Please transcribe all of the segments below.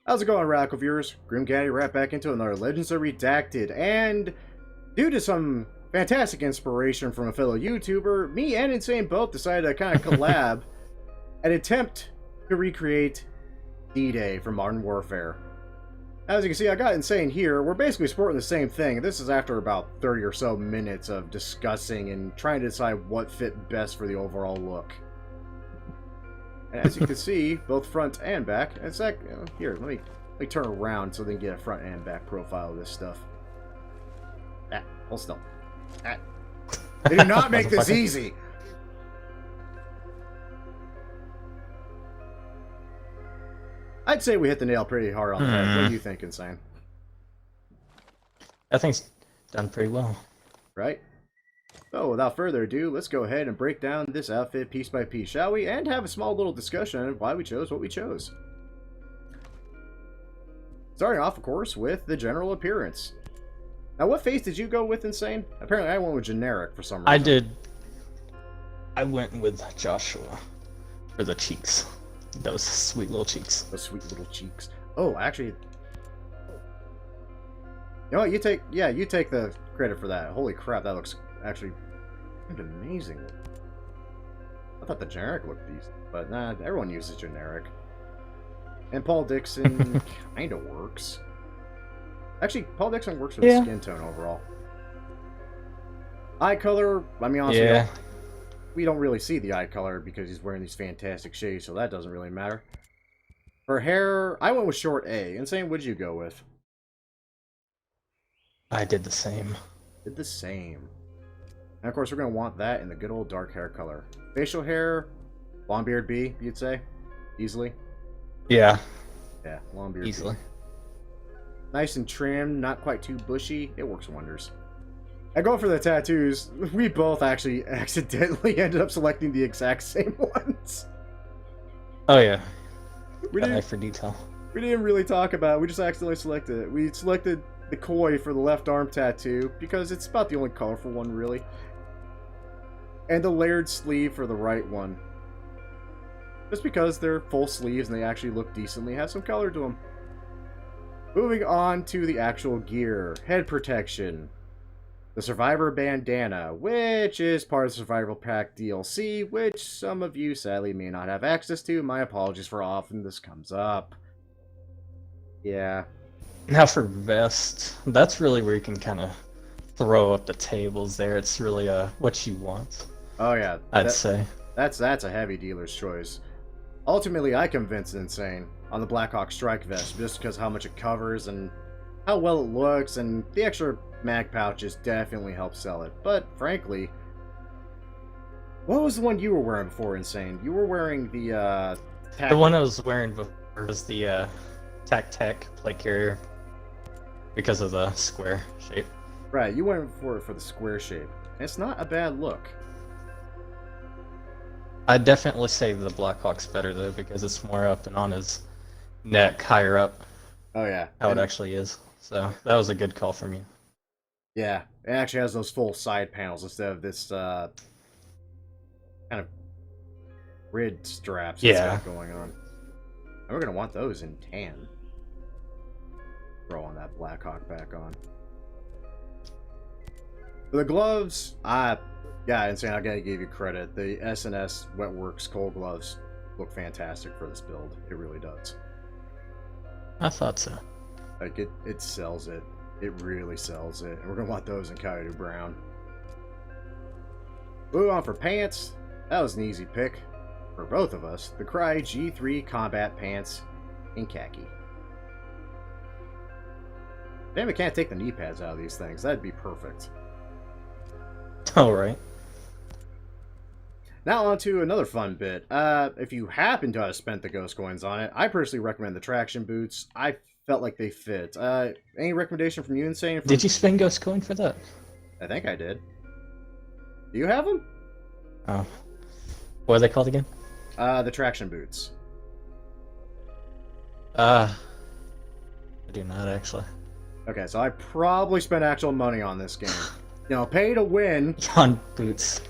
How's it going, Radical viewers? Grim Gaddy right back into another Legends of Redacted, and due to some fantastic inspiration from a fellow YouTuber, me and Insane both decided to kind of collab and attempt to recreate D-Day from Modern Warfare. As you can see, I got Insane here. We're basically sporting the same thing. This is after about 30 or so minutes of discussing and trying to decide what fit best for the overall look. And as you can see, both front and back. It's like, here, let me turn around so they can get a front and back profile of this stuff. Hold still. They do not make this easy. I'd say we hit the nail pretty hard on the head. What do you think, Insane? I think it's done pretty well. Right? So, without further ado, let's go ahead and break down this outfit piece by piece, shall we? And have a small little discussion on why we chose what we chose. Starting off, of course, with the general appearance. Now, what face did you go with, Insane? Apparently, I went with generic for some reason. I did. I went with Joshua for the cheeks. Those sweet little cheeks. Those sweet little cheeks. Oh, actually... You know what, you take the credit for that. Holy crap, that looks actually amazing. I thought the generic looked decent, but nah, everyone uses generic. And Paul Dixon kinda works. Actually, Paul Dixon works with the skin tone overall. Eye color, I mean, honestly, we don't really see the eye color because he's wearing these fantastic shades, so that doesn't really matter. For hair, I went with short A. Insane, what'd you go with? I did the same. Did the same. And of course, we're going to want that in the good old dark hair color. Facial hair, long beard B, you'd say? Easily? Yeah. Yeah, long beard easily. B. Nice and trimmed, not quite too bushy. It works wonders. I go for the tattoos. We both actually accidentally ended up selecting the exact same ones. Oh yeah. We Got eye for detail. We didn't really talk about it. We just accidentally selected it. We selected the koi for the left arm tattoo because it's about the only colorful one, really. And the layered sleeve for the right one. Just because they're full sleeves and they actually look decently, have some color to them. Moving on to the actual gear. Head protection. The Survivor Bandana, which is part of the Survival Pack DLC, which some of you sadly may not have access to. My apologies for how often this comes up. Yeah. Now for vest, that's really where you can kind of throw up the tables there. It's really what you want. Oh yeah. I'd say. That's a heavy dealer's choice. Ultimately, I convinced Insane on the Blackhawk Strike Vest just because how much it covers and how well it looks, and the extra mag pouches definitely help sell it. But frankly, what was the one you were wearing before, Insane? You were wearing the The one I was wearing before was the Tech plate carrier because of the square shape. Right, you went for the square shape. And it's not a bad look. I'd definitely say the Blackhawk's better though because it's more up and on his neck, higher up. Oh yeah. How it actually is. So that was a good call from you. Yeah, it actually has those full side panels instead of this kind of grid straps that's got going on. And we're gonna want those in tan. Throw on that Blackhawk back on. For the gloves, yeah, Insane, I gotta give you credit. The S&S Wetworks Cold Gloves look fantastic for this build. It really does. I thought so. Like, it sells it. It really sells it. And we're gonna want those in Coyote Brown. Moving on for pants. That was an easy pick. For both of us, the Cry G3 Combat Pants in khaki. Damn, we can't take the knee pads out of these things. That'd be perfect. Alright. Now on to another fun bit. If you happen to have spent the ghost coins on it, I personally recommend the traction boots. I felt like they fit. Any recommendation from you, Insane? Did you spend ghost coin for that? I think I did. Do you have them? Oh. What are they called again? The traction boots. I do not actually. Okay, so I probably spent actual money on this game. You know, pay to win. On boots.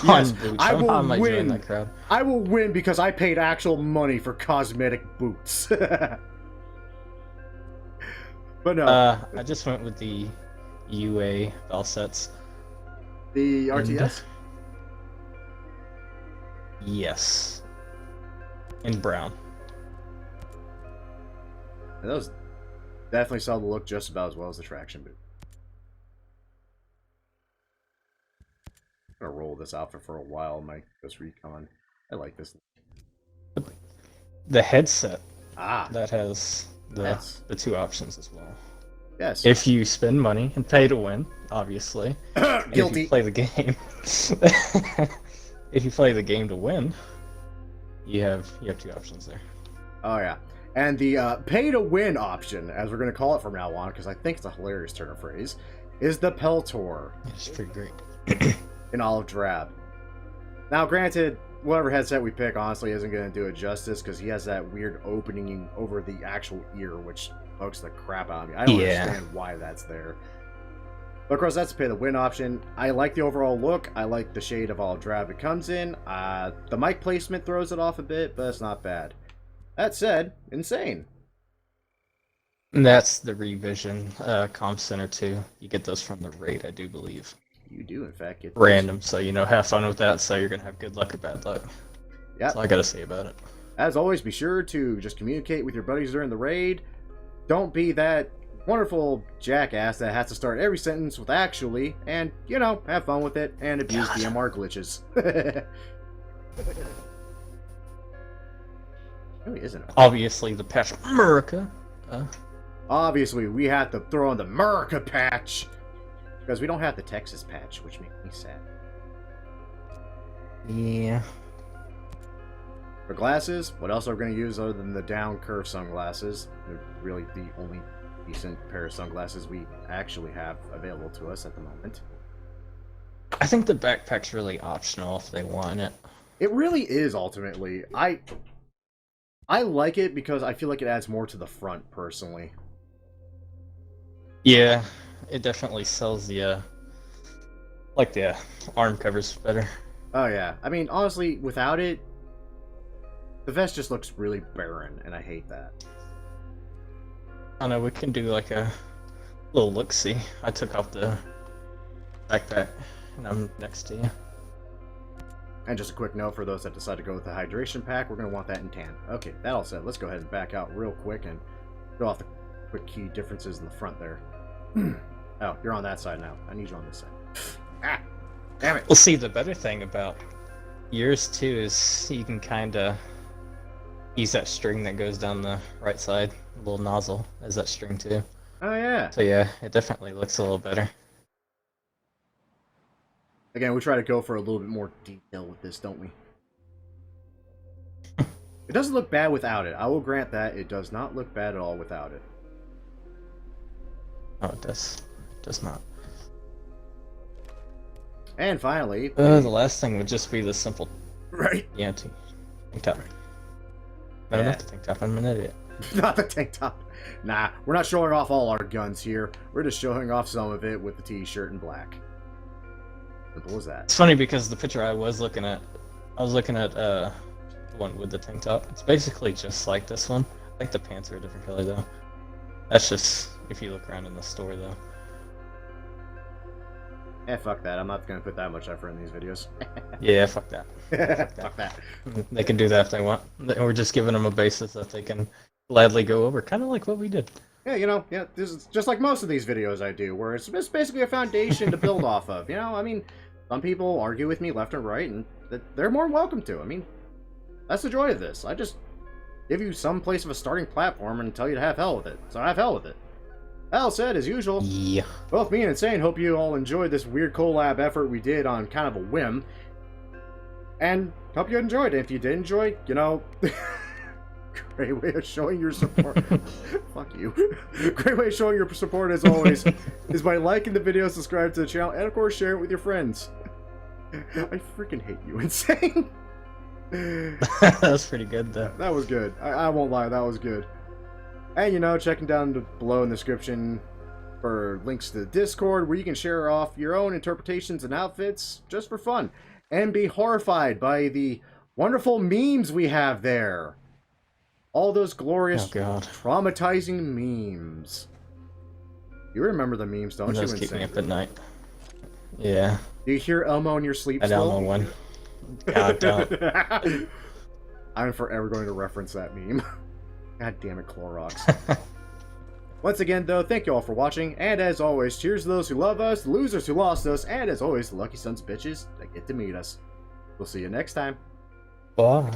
Yes, boots. I will How am I joining win. that crowd? I will win because I paid actual money for cosmetic boots. But no. I just went with the UA bell sets. The RTS? Yes. In brown. And those definitely saw the look just about as well as the traction boot. I'm gonna roll this outfit for a while, my Ghost Recon. I like this. The headset. Ah. That has the two options as well. Yes. If you spend money and pay to win, obviously. Guilty. If you play the game. If you play the game to win, you have two options there. Oh yeah. And the pay to win option, as we're gonna call it from now on, because I think it's a hilarious turn of phrase, is the Peltor. It's pretty great. In olive drab. Now granted, whatever headset we pick honestly isn't gonna do it justice, because he has that weird opening over the actual ear, which bugs the crap out of me. I don't understand why that's there. But of course, that's the pay to win option. I like the overall look. I like the shade of olive drab it comes in. The mic placement throws it off a bit, but it's not bad. That said, insane. And that's the revision Comm Center 2. You get those from the raid, I do believe. You do, in fact, get random, so have fun with that, so you're gonna have good luck or bad luck. Yeah. That's all I gotta say about it. As always, be sure to just communicate with your buddies during the raid. Don't be that wonderful jackass that has to start every sentence with actually, and, have fun with it, and abuse DMR glitches. Really isn't. Obviously, the patch America. Obviously, we have to throw in the America patch. Because we don't have the Texas patch, which makes me sad. Yeah. For glasses, what else are we going to use other than the down curve sunglasses? They're really the only decent pair of sunglasses we actually have available to us at the moment. I think the backpack's really optional if they want it. It really is, ultimately. I like it because I feel like it adds more to the front, personally. Yeah, it definitely sells the arm covers better. Oh yeah, I mean, honestly, without it, the vest just looks really barren, and I hate that. I know, we can do like a little look-see. I took off the backpack, and I'm next to you. And just a quick note for those that decide to go with the hydration pack, we're going to want that in tan. Okay, that all said, let's go ahead and back out real quick and go off the quick key differences in the front there. Oh, you're on that side now. I need you on this side. Ah! Damn it! Well, see, the better thing about yours, too, is you can kind of use that string that goes down the right side. A little nozzle as that string, too. Oh, yeah. So, yeah, it definitely looks a little better. Again, we try to go for a little bit more detail with this, don't we? It doesn't look bad without it. I will grant that. It does not look bad at all without it. Oh, it does. It does not. And finally... the last thing would just be the simple... Right. Yeah, tank top. No, Yeah. not the tank top. I'm an idiot. Not the tank top. Nah, we're not showing off all our guns here. We're just showing off some of it with the t-shirt in black. Simple as that. It's funny because the picture I was looking at the one with the tank top. It's basically just like this one. I think the pants are a different color though. That's just if you look around in the store though. Eh, fuck that. I'm not gonna put that much effort in these videos. Yeah, fuck that. Fuck that. They can do that if they want. We're just giving them a basis that they can gladly go over, kind of like what we did. Yeah, this is just like most of these videos I do, where it's just basically a foundation to build off of. I mean, some people argue with me left and right, and they're more than welcome to. I mean, that's the joy of this. I just give you some place of a starting platform and tell you to have hell with it. So have hell with it. That said, as usual, Yeah. both me and Insane hope you all enjoyed this weird collab effort we did on kind of a whim. And hope you enjoyed it. If you did enjoy, great way of showing your support. Fuck you. Great way of showing your support, as always, is by liking the video, subscribe to the channel, and of course, share it with your friends. I freaking hate you, Insane. That was pretty good though. That was good. I won't lie, that was good. And checking down below in the description for links to the Discord, where you can share off your own interpretations and outfits just for fun, and be horrified by the wonderful memes we have there. All those glorious, Oh god. traumatizing memes. You remember the memes, don't It you? does keep me Insane. up at night. Yeah. Do you hear Elmo in your sleep That still? Elmo one. God, don't. I'm forever going to reference that meme. God damn it, Clorox. Once again, though, thank you all for watching, and as always, cheers to those who love us, the losers who lost us, and as always, the lucky sons of bitches that get to meet us. We'll see you next time. Bye.